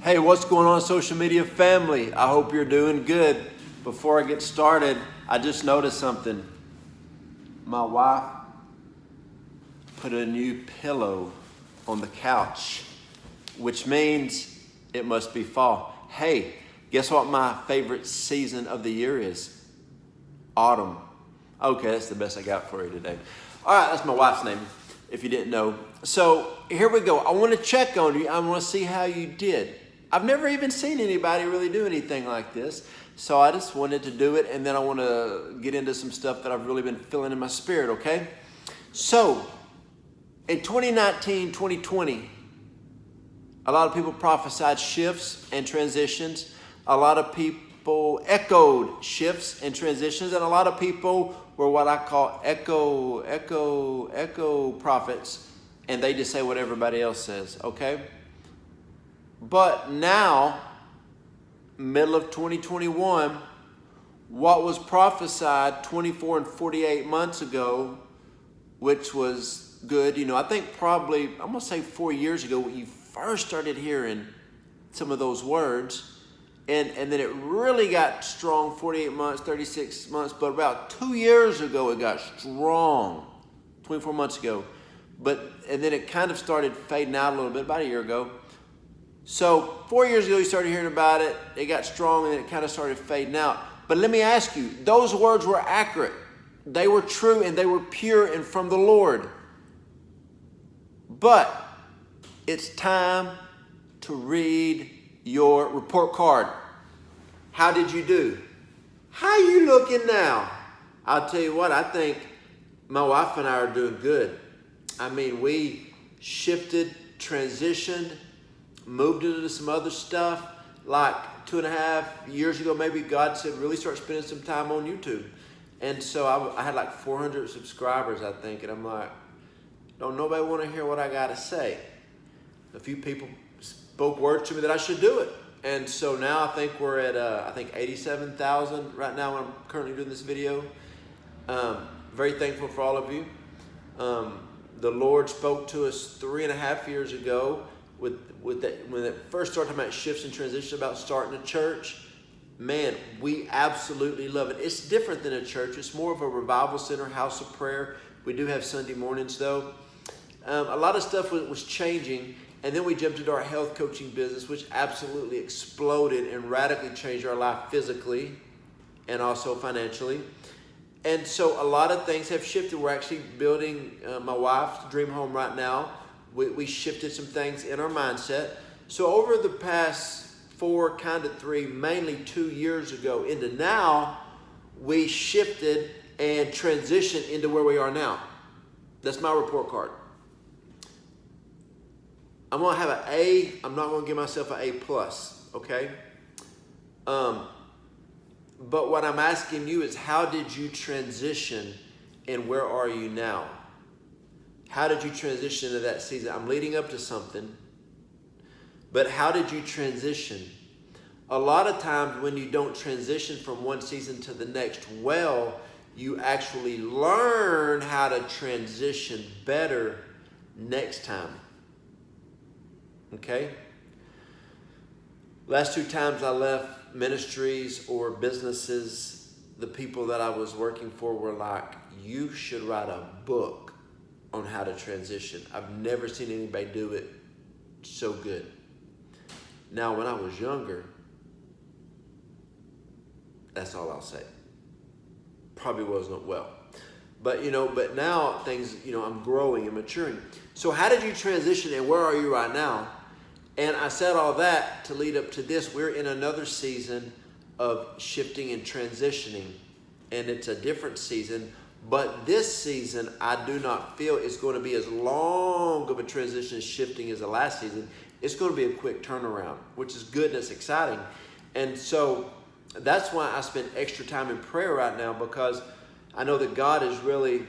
Hey, what's going on, social media family? I hope you're doing good. Before I get started, I just noticed something. My wife put a new pillow on the couch, which means it must be fall. Hey, guess what my favorite season of the year is? Autumn. Okay, that's the best I got for you today. All right, that's my wife's name, if you didn't know. So here we go. I want to check on you. I want to see how you did. I've never even seen anybody really do anything like this. So I just wanted to do it, and then I want to get into some stuff that I've really been feeling in my spirit, okay? So in 2019, 2020, a lot of people prophesied shifts and transitions. A lot of people echoed shifts and transitions, and a lot of people were what I call echo prophets, and they just say what everybody else says, okay? But now, middle of 2021, what was prophesied 24 and 48 months ago, which was good, I think probably, I'm going to say 4 years ago, when you first started hearing some of those words, and then it really got strong 48 months, 36 months, but about 2 years ago, it got strong, 24 months ago. And then it kind of started fading out a little bit, about a year ago. So 4 years ago, you started hearing about it. It got strong, and then it kind of started fading out. But let me ask you, those words were accurate. They were true, and they were pure and from the Lord. But it's time to read your report card. How did you do? How you looking now? I'll tell you what, I think my wife and I are doing good. I mean, we shifted, transitioned, moved into some other stuff. Like 2.5 years ago, maybe God said, really start spending some time on YouTube. And so I had like 400 subscribers, I think. And I'm like, don't nobody want to hear what I got to say. A few people spoke words to me that I should do it. And so now I think we're at, 87,000 right now when I'm currently doing this video. Very thankful for all of you. The Lord spoke to us 3.5 years ago with that, when it first started talking about shifts and transitions, about starting a church. Man, we absolutely love it. It's different than a church. It's more of a revival center, house of prayer. We do have Sunday mornings though. A lot of stuff was changing, and then we jumped into our health coaching business, which absolutely exploded and radically changed our life physically and also financially. And so a lot of things have shifted. We're actually building my wife's dream home right now. We shifted some things in our mindset. So over the past 3, mainly 2 years ago into now, we shifted and transitioned into where we are now. That's my report card. I'm going to have an A. I'm not going to give myself an A+, okay? But what I'm asking you is, how did you transition and where are you now? How did you transition into that season? I'm leading up to something, but how did you transition? A lot of times when you don't transition from one season to the next, you actually learn how to transition better next time. Okay? Last 2 times I left ministries or businesses, the people that I was working for were like, you should write a book on how to transition. I've never seen anybody do it so good. Now, when I was younger, that's all I'll say. Probably wasn't well. But now things, I'm growing and maturing. So how did you transition and where are you right now? And I said all that to lead up to this. We're in another season of shifting and transitioning, and it's a different season. But this season, I do not feel it's going to be as long of a transition shifting as the last season. It's going to be a quick turnaround, which is good and it's exciting. And so that's why I spend extra time in prayer right now, because I know that God is really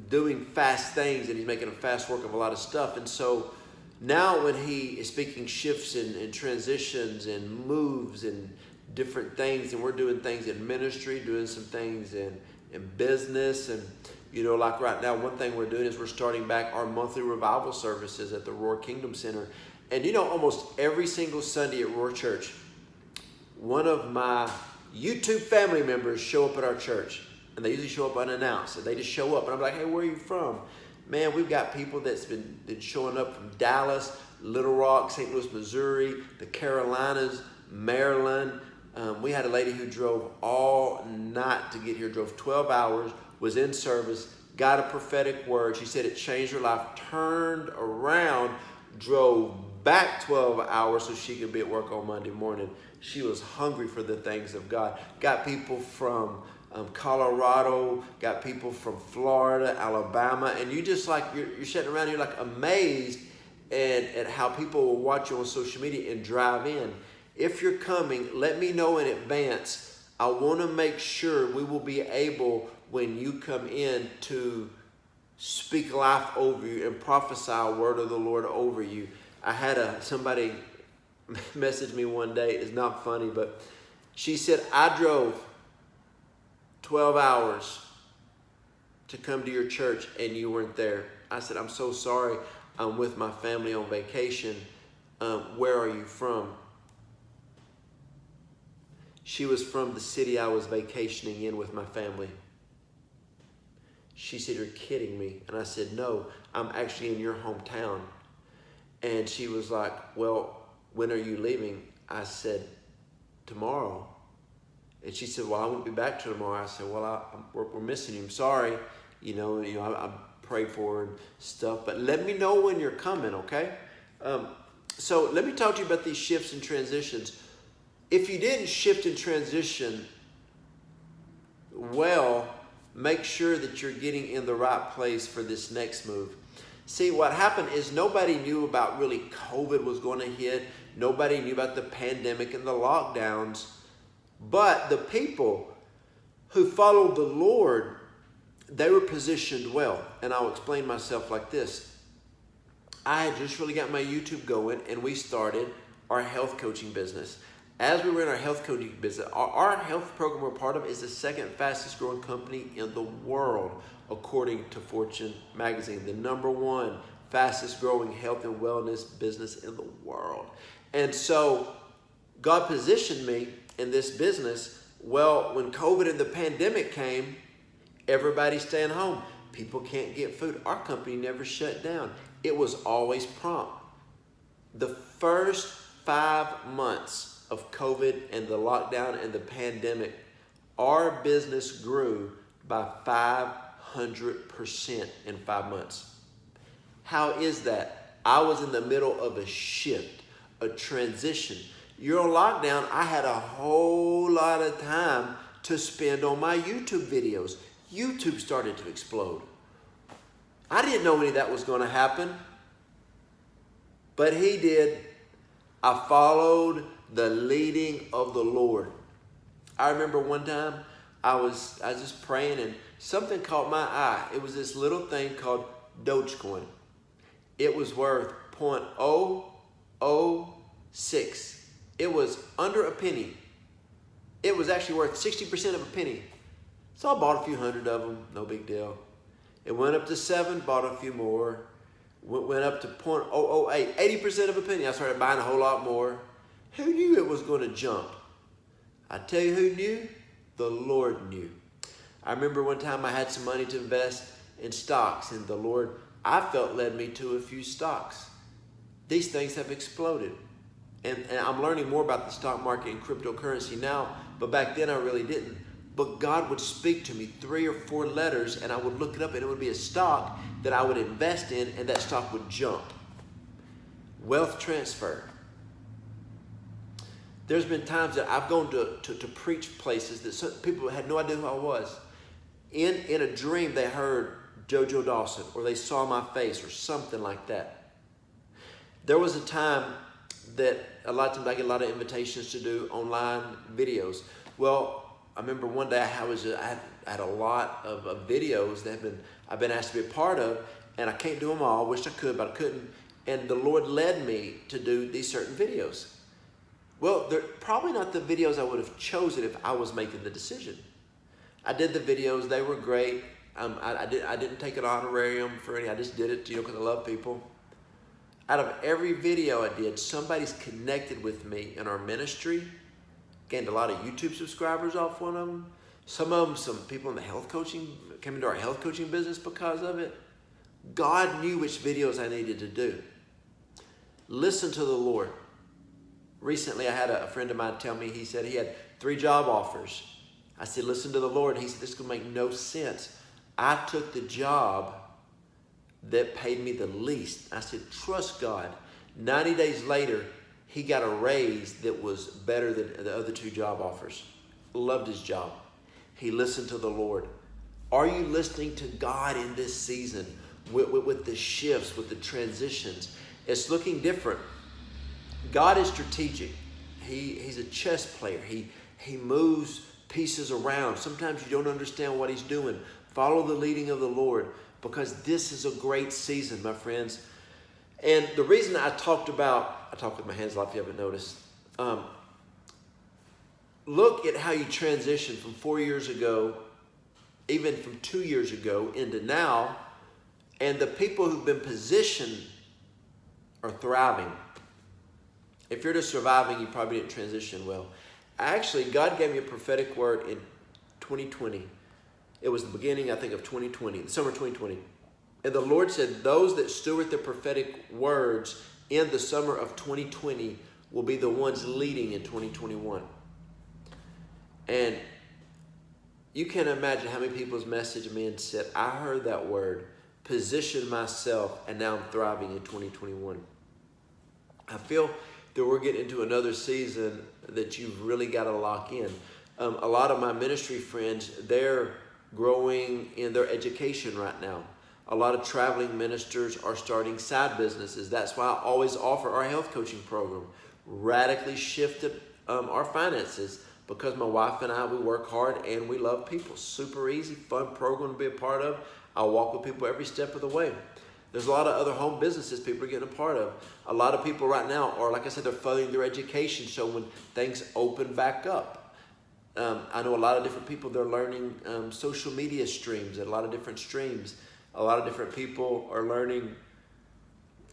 doing fast things and he's making a fast work of a lot of stuff. And so now when he is speaking shifts and transitions and moves and different things, and we're doing things in ministry, doing some things in business, and like right now, one thing we're doing is we're starting back our monthly revival services at the Roar Kingdom Center. And almost every single Sunday at Roar Church, one of my YouTube family members show up at our church. And they usually show up unannounced. And they just show up. And I'm like, hey, where are you from? Man, we've got people that's been showing up from Dallas, Little Rock, St. Louis, Missouri, the Carolinas, Maryland. We had a lady who drove all night to get here, drove 12 hours, was in service, got a prophetic word. She said it changed her life, turned around, drove back 12 hours so she could be at work on Monday morning. She was hungry for the things of God. Got people from Colorado, got people from Florida, Alabama, and you just like, you're sitting around, you're like amazed at how people will watch you on social media and drive in. If you're coming, let me know in advance. I want to make sure we will be able, when you come in, to speak life over you and prophesy a word of the Lord over you. I had somebody message me one day. It's not funny, but she said, I drove 12 hours to come to your church and you weren't there. I said, I'm so sorry. I'm with my family on vacation. Where are you from? She was from the city I was vacationing in with my family. She said, you're kidding me. And I said, no, I'm actually in your hometown. And she was like, well, when are you leaving? I said, tomorrow. And she said, well, I won't be back till tomorrow. I said, well, we're missing you. I'm sorry. I prayed for her and stuff. But let me know when you're coming, okay? So let me talk to you about these shifts and transitions. If you didn't shift and transition well, make sure that you're getting in the right place for this next move. See, what happened is nobody knew about really COVID was going to hit. Nobody knew about the pandemic and the lockdowns. But the people who followed the Lord, they were positioned well. And I'll explain myself like this. I had just really got my YouTube going, and we started our health coaching business. As we were in our health coaching business, our health program we're part of is the second fastest growing company in the world, according to Fortune magazine, the #1 fastest growing health and wellness business in the world. And so God positioned me in this business. Well, when COVID and the pandemic came, everybody's staying home. People can't get food. Our company never shut down. It was always prompt. The first 5 months of COVID and the lockdown and the pandemic, our business grew by 500% in 5 months. How is that? I was in the middle of a shift, a transition. You're on lockdown. I had a whole lot of time to spend on my YouTube videos. YouTube started to explode. I didn't know any of that was going to happen, but he did. I followed the leading of the Lord. I remember one time I was just praying and something caught my eye. It was this little thing called Dogecoin. It was worth 0.006. It was under a penny. It was actually worth 60% of a penny. So I bought a few hundred of them, no big deal. It went up to 7, bought a few more. Went up to 0.008, 80% of a penny. I started buying a whole lot more. Who knew it was going to jump? I tell you who knew? The Lord knew. I remember one time I had some money to invest in stocks, and the Lord, I felt, led me to a few stocks. These things have exploded. And I'm learning more about the stock market and cryptocurrency now, but back then I really didn't. But God would speak to me 3 or 4 letters, and I would look it up, and it would be a stock that I would invest in, and that stock would jump. Wealth transfer. There's been times that I've gone to preach places that some people had no idea who I was. In a dream, they heard Joe Joe Dawson, or they saw my face, or something like that. There was a time that a lot of times I get a lot of invitations to do online videos. Well, I remember one day I had a lot of videos that I've been asked to be a part of, and I can't do them all. I wish I could, but I couldn't. And the Lord led me to do these certain videos. Well, they're probably not the videos I would have chosen if I was making the decision. I did the videos; they were great. I didn't take an honorarium for any. I just did it, because I love people. Out of every video I did, somebody's connected with me in our ministry. Gained a lot of YouTube subscribers off one of them. Some people in the health coaching came into our health coaching business because of it. God knew which videos I needed to do. Listen to the Lord. Recently, I had a friend of mine tell me, he said he had 3 job offers. I said, listen to the Lord. He said, this is going to make no sense. I took the job that paid me the least. I said, trust God. 90 days later, he got a raise that was better than the other 2 job offers. Loved his job. He listened to the Lord. Are you listening to God in this season with the shifts, with the transitions? It's looking different. God is strategic. He's a chess player. He moves pieces around. Sometimes you don't understand what he's doing. Follow the leading of the Lord, because this is a great season, my friends. And the reason I talk with my hands a lot if you haven't noticed. Look at how you transition from 4 years ago, even from 2 years ago into now, and the people who've been positioned are thriving. If you're just surviving, you probably didn't transition well. Actually, God gave me a prophetic word in 2020. It was the beginning, I think, of 2020, the summer 2020. And the Lord said, those that steward the prophetic words in the summer of 2020 will be the ones leading in 2021. And you can't imagine how many people's messaged me and said, I heard that word, positioned myself, and now I'm thriving in 2021. I feel that we're getting into another season that you've really got to lock in. A lot of my ministry friends, they're growing in their education right now. A lot of traveling ministers are starting side businesses. That's why I always offer our health coaching program. Radically shifted our finances, because my wife and I, we work hard and we love people. Super easy, fun program to be a part of. I walk with people every step of the way. There's a lot of other home businesses people are getting a part of. A lot of people right now are, like I said, they're furthering their education, so when things open back up. I know a lot of different people, they're learning social media streams and a lot of different streams. A lot of different people are learning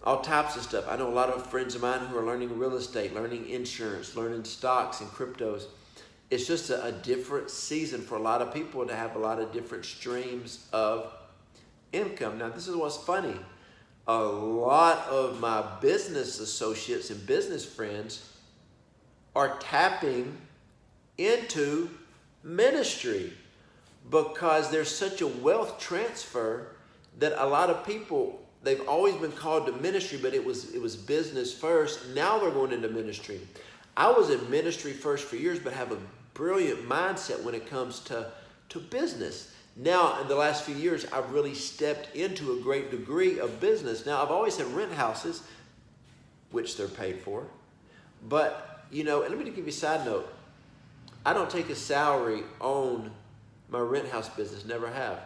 all types of stuff. I know a lot of friends of mine who are learning real estate, learning insurance, learning stocks and cryptos. It's just a different season for a lot of people to have a lot of different streams of income. Now, this is what's funny. A lot of my business associates and business friends are tapping into ministry because there's such a wealth transfer that a lot of people, they've always been called to ministry, but it was business first. Now they're going into ministry. I was in ministry first for years, but have a brilliant mindset when it comes to business. Now, in the last few years, I've really stepped into a great degree of business. Now, I've always had rent houses, which they're paid for. But, and let me give you a side note. I don't take a salary on my rent house business, never have.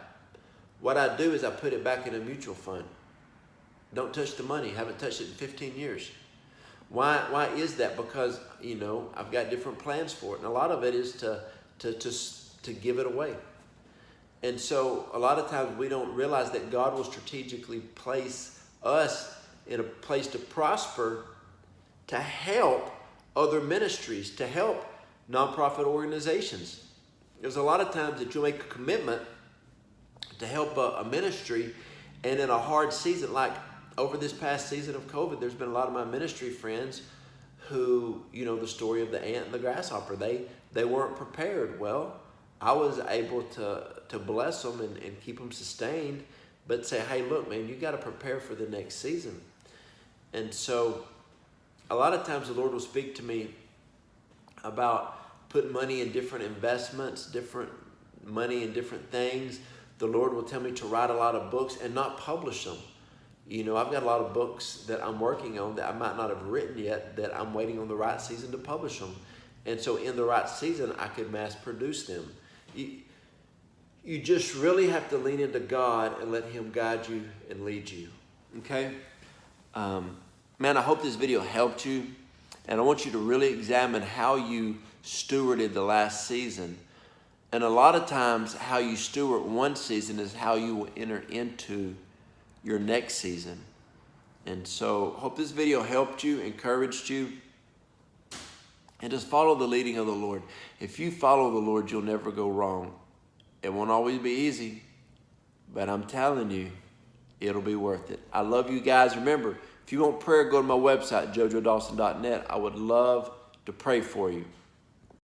What I do is I put it back in a mutual fund. Don't touch the money. Haven't touched it in 15 years. Why is that? Because, I've got different plans for it. And a lot of it is to give it away. And so a lot of times we don't realize that God will strategically place us in a place to prosper, to help other ministries, to help nonprofit organizations. There's a lot of times that you'll make a commitment to help a ministry, and in a hard season, like over this past season of COVID, there's been a lot of my ministry friends who, the story of the ant and the grasshopper, they weren't prepared. Well, I was able to bless them and keep them sustained, but say, hey, look, man, you got to prepare for the next season. And so a lot of times the Lord will speak to me about putting money in different investments, different money in different things. The Lord will tell me to write a lot of books and not publish them. I've got a lot of books that I'm working on that I might not have written yet, that I'm waiting on the right season to publish them. And so in the right season, I could mass produce them. You just really have to lean into God and let Him guide you and lead you. Okay? Man, I hope this video helped you. And I want you to really examine how you stewarded the last season. And a lot of times, how you steward one season is how you will enter into your next season. And so hope this video helped you, encouraged you. And just follow the leading of the Lord. If you follow the Lord, you'll never go wrong. It won't always be easy, but I'm telling you, it'll be worth it. I love you guys. Remember, if you want prayer, go to my website, jojoedawson.net. I would love to pray for you.